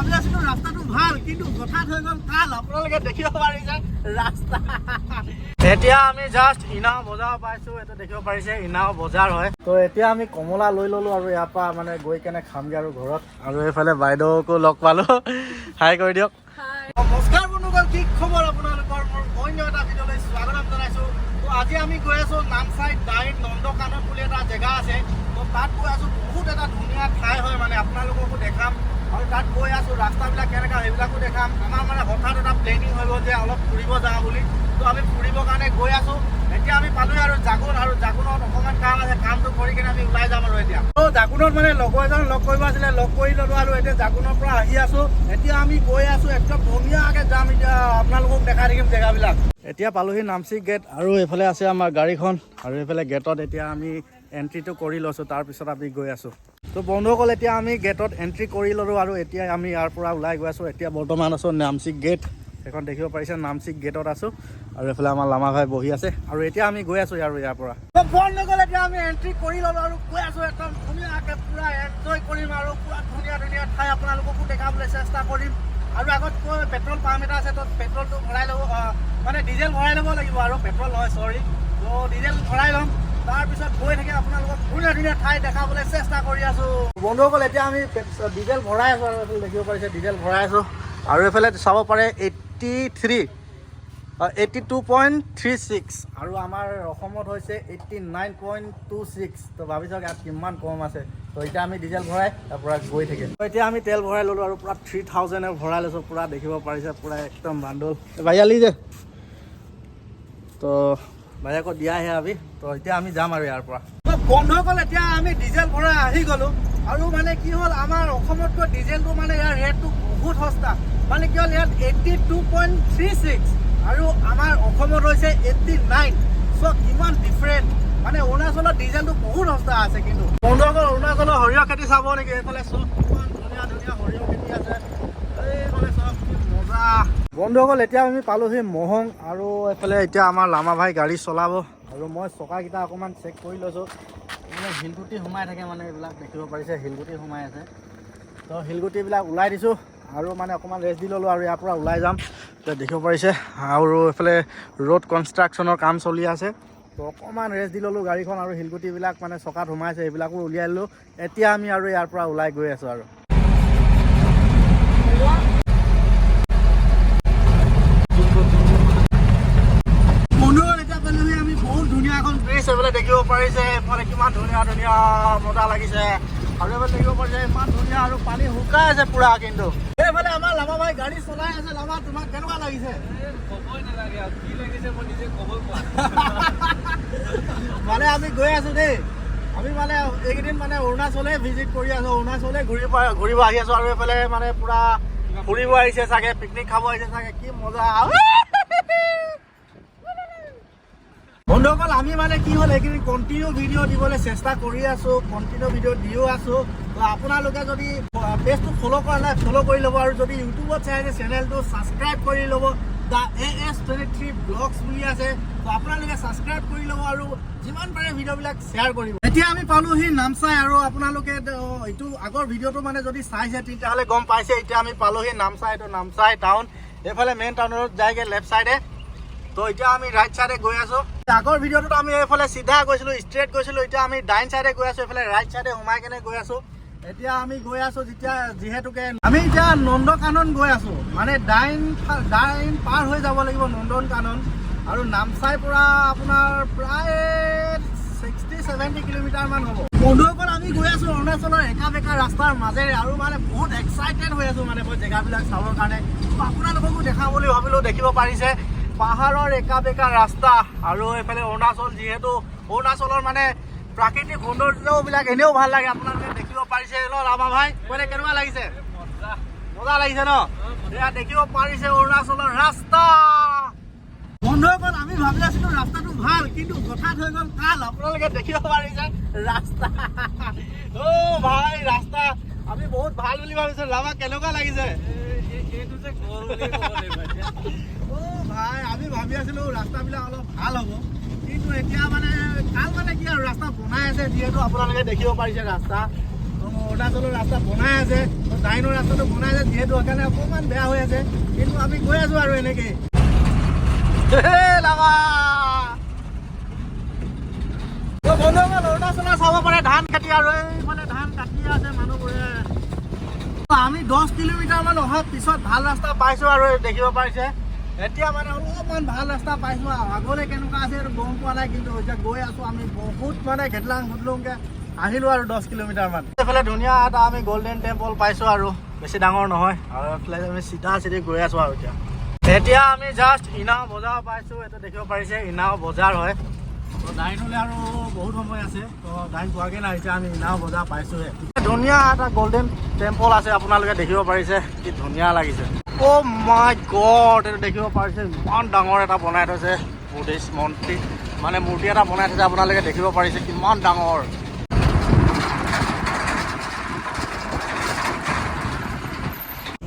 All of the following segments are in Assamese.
ভাবি আছিলো ৰাস্তাটো ভাল, কিন্তু হঠাৎ হৈ গ'ল কাল। আপোনালোকে দেখিব পাৰিছে ৰাস্তা। এতিয়া আমি জাষ্ট ইনাও বজাৰ পাইছো। এইটো দেখিব পাৰিছে ইনাও বজাৰ হয়। তো এতিয়া আমি কমলা লৈ ললো আৰু ইয়াৰ পৰা মানে গৈ কেনে খামগে আৰু ঘৰত। আৰু এইফালে বাইদেউকো লগ পালো। হাই কৰি দিয়ক। নমস্কাৰ বন্ধুসকল, কি খবৰ আপোনালোকৰ? মোৰ অন্য এটা ভিডিঅ'লৈ স্বাগতম জনাইছো। তো আজি আমি গৈ আছো নামচাই ডাইন নন্দকানন বুলি এটা জেগা আছে। তো তাত গৈ আছো। বহুত এটা ধুনীয়া ঠাই হয়, মানে আপোনালোককো দেখাম। আৰু তাত গৈ আছো, ৰাস্তাবিলাক কেনেকুৱা সেইবিলাকো দেখাম। আমাৰ মানে হঠাৎ এটা প্লেনিং হৈ গ'ল যে অলপ ফুৰিব যাওঁ বুলি। তো আমি ফুৰিবৰ কাৰণে গৈ আছো। এতিয়া আমি পালো আৰু জাগুন, আৰু জাগুনত অকণমান কাম আছে। কামটো কৰি কিনে আমি ওলাই যাম আৰু এতিয়া। তো জাগুনত মানে লগৰ এজন লগ কৰিব আছিলে, লগ কৰি ল'লো। আৰু এতিয়া জাগুনৰ পৰা আহি আছো। এতিয়া আমি গৈ আছো, একদম ধুনীয়াকৈ যাম। এতিয়া আপোনালোকক দেখাই থাকিম জেগাবিলাক। এতিয়া পালোহি নামচি গেট, আৰু এইফালে আছে আমাৰ গাড়ীখন। আৰু এইফালে গেটত এতিয়া আমি এণ্ট্ৰিটো কৰি লৈছোঁ। তাৰপিছত আমি গৈ আছোঁ। তো বন্ধুসকল, এতিয়া আমি গেটত এণ্ট্ৰি কৰি ল'লোঁ, আৰু এতিয়া আমি ইয়াৰ পৰা ওলাই গৈ আছোঁ। এতিয়া বৰ্তমান আছোঁ নামচি গেট। এখন দেখিব পাৰিছে নামচি গেটত আছোঁ। আৰু এইফালে আমাৰ লামা ভাই বহি আছে। আৰু এতিয়া আমি গৈ আছোঁ আৰু ইয়াৰ পৰা। বন্ধুসকল, এতিয়া আমি এণ্ট্ৰি কৰি ল'লোঁ আৰু গৈ আছোঁ। একদম ধুনীয়াকৈ পূৰা এনজয় কৰিম, আৰু পূৰা ধুনীয়া ধুনীয়া ঠাই আপোনালোককো দেখাবলৈ চেষ্টা কৰিম। আৰু আগত পেট্ৰল পাম্প এটা আছে, তো পেট্ৰলটো ভৰাই ল'ব, মানে ডিজেল ভৰাই ল'ব লাগিব। আৰু পেট্ৰল নহয়, চৰি। তো ডিজেল ভৰাই ল'ম। তাৰপিছত গৈ থাকি আপোনালোকক ধুনীয়া ধুনীয়া ঠাই দেখাবলৈ চেষ্টা কৰি আছোঁ। বন্ধুসকল, এতিয়া আমি ডিজেল ভৰাই আছোঁ। আৰু এইফালে দেখিব পাৰিছে ডিজেল ভৰাই আছোঁ। আৰু এইফালে চাব পাৰে 82.36, আৰু আমাৰ অসমত হৈছে 89.26। তো ভাবি চাওক ইয়াত কিমান কম আছে। তো এতিয়া আমি ডিজেল ভৰাই তাৰ পৰা গৈ থাকিম। তো এতিয়া আমি তেল ভৰাই ল'লোঁ, আৰু পূৰা 3000 ভৰাই লৈছোঁ। পূৰা দেখিব পাৰিছে, পূৰা একদম বান্দোল ভাইয়া লিজে। তো ভাইয়াকো দিয়া হে আমি। তো এতিয়া আমি যাম আৰু ইয়াৰ পৰা। তো বন্ধুসকল, এতিয়া আমি ডিজেল ভৰাই আহি গ'লোঁ। আৰু মানে কি হ'ল, আমাৰ অসমতকৈ ডিজেলটো মানে ইয়াৰ ৰেটটো বহুত সস্তা। মানে কি হ'ল, ইয়াত 82.36, আৰু আমাৰ অসমত হৈছে 89। চ' কিমান ডিফাৰেণ্ট। মানে অৰুণাচলত ডিজেলটো বহুত সস্তা আছে। কিন্তু বন্ধুসকল, অৰুণাচলৰ সৰিয়হ খেতি চাব নেকি? এইফালে চব কিমান ধুনীয়া ধুনীয়া সৰিয়হ খেতি আছে। এইফালে চব কি মজা। বন্ধুসকল, এতিয়া আমি পালোহি মহং, আৰু এইফালে এতিয়া আমাৰ লামা ভাই গাড়ী চলাব। আৰু মই চকাকেইটা অকণমান চেক কৰি লৈছোঁ। মানে শিলগুটি সোমাই থাকে, মানে এইবিলাক দেখিব পাৰিছে শিলগুটি সোমাই আছে। তো শিলগুটিবিলাক ওলাই দিছোঁ, আৰু মানে অকণমান ৰেষ্ট দি ল'লোঁ। আৰু ইয়াৰ পৰা ওলাই যাম। এতিয়া দেখিব পাৰিছে, আৰু এইফালে ৰোড কনষ্ট্ৰাকশ্যনৰ কাম চলি আছে। তো অকণমান ৰেষ্ট দি ল'লোঁ গাড়ীখন, আৰু শিলগুটিবিলাক মানে চকাত সোমাইছে, সেইবিলাকো উলিয়াই ল'লোঁ। এতিয়া আমি আৰু ইয়াৰ পৰা ওলাই গৈ আছোঁ। আৰু আমি বহুত ধুনীয়া এখন ব্ৰিজ এইফালে দেখিব পাৰিছে। এইফালে কিমান ধুনীয়া ধুনীয়া মজা লাগিছে। আৰু এইফালে দেখিব পাৰিছে ইমান ধুনীয়া, আৰু পানী শুকাই আছে পুৰা। কিন্তু এইফালে আমাৰ লামা ভাই গাড়ী চলাই আছে। লামা, তোমাক কেনেকুৱা লাগিছে? ক'বই নালাগে আৰু কি লাগিছে মই নিজে ক'বই পৰা মানে আমি গৈ আছো দেই। আমি মানে এইকেইদিন মানে অৰুণাচলে ভিজিট কৰি আছো, অৰুণাচলে ঘূৰিব আহি আছো। আৰু এইফালে মানে পুৰা ফুৰিব আহিছে চাগে, পিকনিক খাব আহিছে চাগে। কি মজা। বন্ধুসকল, আমি মানে কি হ'ল, এইকেইদিন কণ্টিনিউ ভিডিঅ' দিবলৈ চেষ্টা কৰি আছোঁ, কণ্টিনিউ ভিডিঅ' দিও আছোঁ। তো আপোনালোকে যদি পেজটো ফ'ল' কৰা নাই, ফ'ল' কৰি ল'ব। আৰু যদি ইউটিউবত চাই আছে, চেনেলটো ছাবস্ক্ৰাইব কৰি ল'ব। দ্য AS23 ব্লগছ বুলি আছে। তো আপোনালোকে ছাবস্ক্ৰাইব কৰি ল'ব, আৰু যিমান পাৰে ভিডিঅ'বিলাক শ্বেয়াৰ কৰিব। এতিয়া আমি পালোহি নামচাই, আৰু আপোনালোকে এইটো আগৰ ভিডিঅ'টো মানে যদি চাইছে তেতিয়াহ'লে গম পাইছে। এতিয়া আমি পালোহি নামচাই। এইটো নামচাই টাউন। এইফালে মেইন টাউনত যায়গৈ লেফ্ট চাইডে। তো এতিয়া আমি ৰাইট চাইডে গৈ আছোঁ। আগৰ ভিডিঅ'টোত আমি এইফালে চিধা গৈছিলোঁ, ষ্ট্ৰেইট গৈছিলোঁ। এতিয়া আমি ডাইন চাইডে গৈ আছোঁ, এইফালে ৰাইট চাইডে সোমাই কেনে গৈ আছোঁ। এতিয়া আমি গৈ আছোঁ যিহেতুকে আমি এতিয়া নন্দকানন গৈ আছোঁ। মানে ডাইন পাৰ হৈ যাব লাগিব নন্দনকানন। আৰু নামচাইৰ পৰা আপোনাৰ প্ৰায় 60-70 কিলোমিটাৰমান হ'ব। বন্ধুসকল, আমি গৈ আছোঁ অৰুণাচলৰ একা বেকা ৰাস্তাৰ মাজেৰে। আৰু মানে বহুত এক্সাইটেড হৈ আছোঁ মানে মই জেগাবিলাক চাবৰ কাৰণে। আপোনালোককো দেখাম বুলি ভাবিলোঁ। দেখিব পাৰিছে পাহাৰৰ একা বেকা ৰাস্তা। আৰু এইফালে অৰুণাচল, যিহেতু অৰুণাচলৰ মানে প্ৰাকৃতিক সৌন্দৰ্যবিলাক এনেও ভাল লাগে। আপোনালোকে দেখিব পাৰিছে ন ৰামা ভাই, মানে কেনেকুৱা লাগিছে? মজা লাগিছে ন? এয়া দেখিব পাৰিছে অৰুণাচলৰ ৰাস্তা। বন্ধুসকল, আমি ভাবি আছিলো ৰাস্তাটো ভাল, কিন্তু হঠাৎ হৈ গ'ল কাল। আপোনালোকে দেখিব পাৰিছে ৰাস্তা। অ' ভাই, ৰাস্তা আমি বহুত ভাল বুলি ভাবিছো। ৰামা, কেনেকুৱা লাগিছে? এইটো যে ঘৰ বুলি ক'ব লাগিব এতিয়া। ভাই, আমি ভাবি আছিলো ৰাস্তাবিলাক অলপ ভাল হ'ব, কিন্তু এতিয়া মানে কাল মানে কি আৰু ৰাস্তা বনাই আছে। যিহেতু আপোনালোকে দেখিব পাৰিছে ৰাস্তা। অৰুণাচলৰ ৰাস্তা বনাই আছে, ডাইনৰ ৰাস্তাটো বনাই আছে যিহেতু সেইকাৰণে অকণমান বেয়া হৈ আছে, কিন্তু আমি গৈ আছো আৰু এনেকেই। বন্ধুসকল অৰুণাচলত চাব পাৰে ধান খেতি, আৰু এইফালে ধান কাটি আছে মানুহবোৰে। আমি 10 কিলোমিটাৰ মান অহাৰ পিছত ভাল ৰাস্তা পাইছো আৰু দেখিব পাৰিছে এতিয়া মানে অলপমান ভাল ৰাস্তা পাইছো। আগলৈ কেনেকুৱা আছে এইটো গম পোৱা নাই, কিন্তু এতিয়া গৈ আছো আমি বহুত মানে ঘেটলাং ঘুটলুংকে আহিলো আৰু 10 কিলোমিটাৰ মান। এইফালে ধুনীয়া এটা আমি গল্ডেন টেম্পল পাইছো আৰু বেছি ডাঙৰ নহয়, আৰু এইফালে আমি চিধা চিধি গৈ আছো আৰু এতিয়া আমি জাষ্ট ইনাও বজাৰ পাইছো। এইটো দেখিব পাৰিছে ইনাও বজাৰ হয়। তো ডাইনলৈ আৰু বহুত সময় আছে, তো ডাইন পোৱাগৈ নাই, এতিয়া আমি ইনাও বজাৰ পাইছোহে। ধুনীয়া এটা গল্ডেন টেম্পল আছে, আপোনালোকে দেখিব পাৰিছে কি ধুনীয়া লাগিছে। অ' মাই গড, এইটো দেখিব পাৰিছে ইমান ডাঙৰ এটা বনাই থৈছে বুদ্ধিষ্ট মন্ত্ৰী, মানে মূৰ্তি এটা বনাই থৈছে, আপোনালোকে দেখিব পাৰিছে কিমান ডাঙৰ।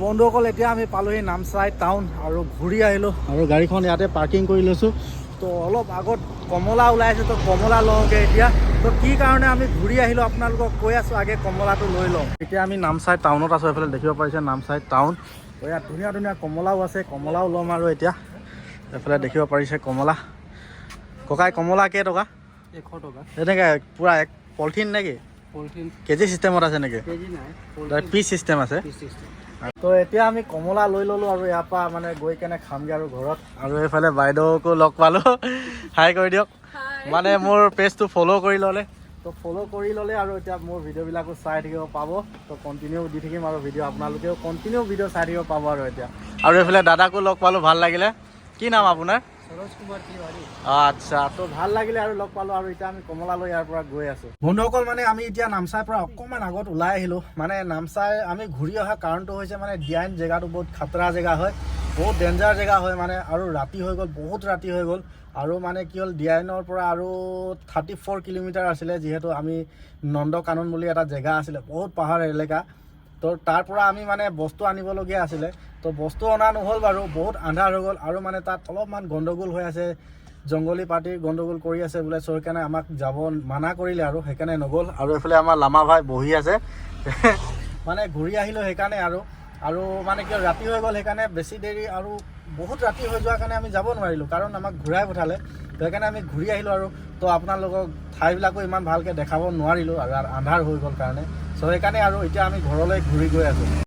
বন্ধুসকল এতিয়া আমি পালোহি নামচাই টাউন আৰু ঘূৰি আহিলোঁ, আৰু গাড়ীখন ইয়াতে পাৰ্কিং কৰি লৈছোঁ। তো অলপ আগত কমলা ওলাইছে, তো কমলা লওঁগৈ এতিয়া। তো কি কাৰণে আমি ঘূৰি আহিলোঁ আপোনালোকক কৈ আছোঁ, আগে কমলাটো লৈ লওঁ। এতিয়া আমি নামচাই টাউনত আছোঁ, এইফালে দেখিব পাৰিছে নামচাই টাউন। তো ইয়াত ধুনীয়া ধুনীয়া কমলাও আছে, কমলাও ল'ম আৰু এতিয়া। এইফালে দেখিব পাৰিছে কমলা। ককাই কমলা কেইটকা? 100 টকা। এনেকৈ পূৰা এক পলিথিন নেকি? পলিথিন কেজি চিষ্টেমত আছে নেকি? কেজি নাই, পিচ চিষ্টেম আছে। Piece system. তো এতিয়া আমি কমলা লৈ ল'লোঁ আৰু ইয়াৰ পৰা মানে গৈ কেনে খামগৈ আৰু ঘৰত। আৰু এইফালে বাইদেউকো লগ পালোঁ, হাই কৰি দিয়ক। মানে মোৰ পেজটো ফ'ল' কৰি ল'লে, তো ফ'ল' কৰি ল'লে আৰু এতিয়া মোৰ ভিডিঅ'বিলাকো চাই থাকিব পাব। তো কণ্টিনিউ দি থাকিম আৰু ভিডিঅ' আপোনালোকেও কণ্টিনিউ ভিডিঅ' চাই থাকিব পাব আৰু এতিয়া। আৰু এইফালে দাদাকো লগ পালোঁ, ভাল লাগিলে। কি নাম আপোনাৰ? সৰোজ কুমাৰ তিৱাৰী। আচ্ছা, তো ভাল লাগিলে আৰু লগ পালোঁ, আৰু এতিয়া আমি কমলা লৈ ইয়াৰ পৰা গৈ আছোঁ। বন্ধুসকল মানে আমি এতিয়া নামচাইৰ পৰা অকণমান আগত ওলাই আহিলোঁ। মানে নামচাই আমি ঘূৰি অহা কাৰণটো হৈছে মানে ডিয়াইন জেগাটো বহুত খাতৰা জেগা হয়, বহুত ডেঞ্জাৰ জেগা হয় মানে, আৰু ৰাতি হৈ গ'ল, বহুত ৰাতি হৈ গ'ল। আৰু মানে কি হ'ল, ডিয়াইনৰ পৰা আৰু 34 কিলোমিটাৰ আছিলে, যিহেতু আমি নন্দ কানন বুলি এটা জেগা আছিলে, বহুত পাহাৰ এলেকা। তো তাৰ পৰা আমি মানে বস্তু আনিবলগীয়া আছিলে, তো বস্তু অনা নহ'ল বাৰু, বহুত আন্ধাৰ হৈ গ'ল। আৰু মানে তাত অলপমান গণ্ডগোল হৈ আছে, জংঘলী পাৰ্টিৰ গণ্ডগোল কৰি আছে বোলে, চ' সেইকাৰণে আমাক যাব মানা কৰিলে আৰু সেইকাৰণে নগ'ল। আৰু এইফালে আমাৰ লামা ভাই বহি আছে মানে ঘূৰি আহিলোঁ সেইকাৰণে। আৰু মানে কি ৰাতি হৈ গ'ল, সেইকাৰণে বেছি দেৰি, আৰু বহুত ৰাতি হৈ যোৱাৰ কাৰণে আমি যাব নোৱাৰিলোঁ, কাৰণ আমাক ঘূৰাই পঠালে। সেইকাৰণে আমি ঘূৰি আহিলোঁ আৰু। তো আপোনালোকক ঠাইবিলাকো ইমান ভালকৈ দেখাব নোৱাৰিলোঁ, আৰু আন্ধাৰ হৈ গ'ল কাৰণে। চ' সেইকাৰণে আৰু এতিয়া আমি ঘৰলৈ ঘূৰি গৈ আছোঁ।